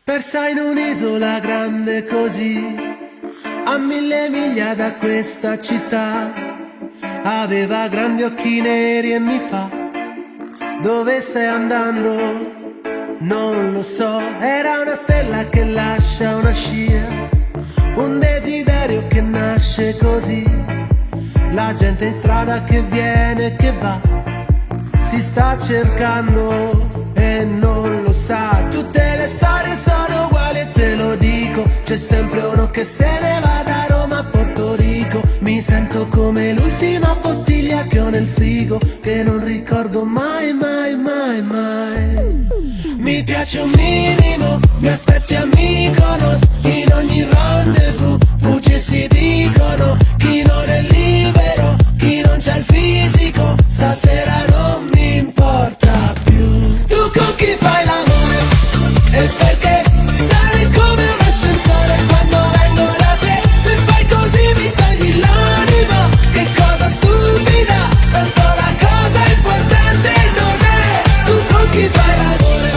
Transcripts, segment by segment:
Persa in un'isola grande così, a 1000 miglia da questa città. Aveva grandi occhi neri e mi fa: dove stai andando? Non lo so. Era una stella che lascia una scia, un desiderio che nasce così. La gente in strada che viene e che va, si sta cercando e non lo sa. Tutte le storie sono uguali e te lo dico, c'è sempre uno che se ne va da Roma a Porto Rico. Mi sento come l'ultima bottiglia che ho nel frigo, che non ricordo mai, mai, mai, mai. Mi piace un minimo, mi aspetti a Mykonos, in ogni rendezvous bugie si dicono. Chi non è libero, chi non c'ha il fisico, stasera non mi importa più. Tu con chi fai l'amore? E perché sali come un ascensore quando vengo da te? Se fai così mi togli l'anima, che cosa stupida, tanto la cosa importante non è. Tu con chi fai l'amore?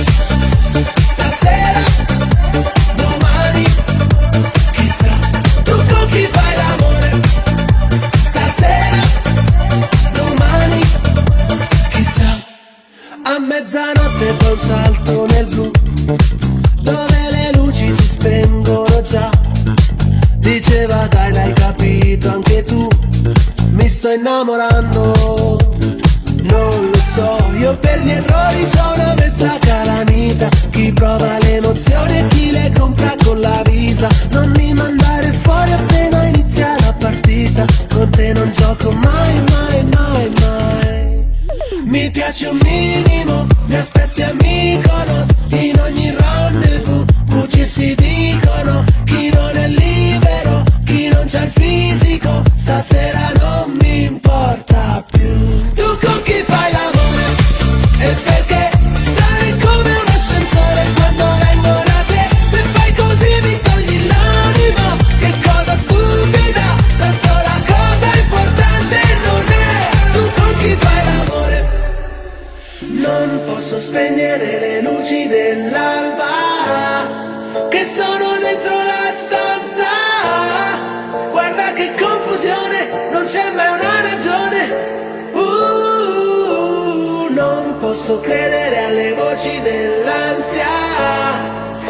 Stasera, domani, chissà. Tu con chi fai l'amore? Stasera, domani, chissà. A mezzanotte poi un salto nel blu, dove le luci si spengono già. Diceva dai, l'hai capito anche tu, mi sto innamorando. Non lo so, io per gli errori c'ho una mezza calamita. Chi prova le emozioni e chi le compra con la visa. Non mi mandare fuori appena inizia la partita, con te non gioco mai, mai, mai, mai. Mi piace un minimo, mi aspetti a Mykonos, in ogni rendezvous bugie si dicono. Chi non è libero, chi non c'ha il fisico, stasera non mi importa più. Tu con chi fai l'amore? E perché sali come un ascensore quando vengo da te? Se fai così mi togli l'anima, che cosa stupida, tanto la cosa importante non è. Tu con chi fai l'amore? Non posso spegnere le luci dell'alba che sono dentro la stanza. Guarda che confusione, non c'è mai una ragione. Non posso credere alle voci dell'ansia,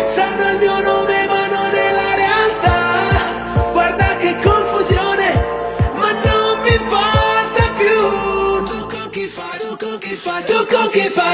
sanno il mio nome ma non è la realtà. Guarda che confusione, ma non mi importa più. Tu con chi fai, tu con chi fai, tu con chi fai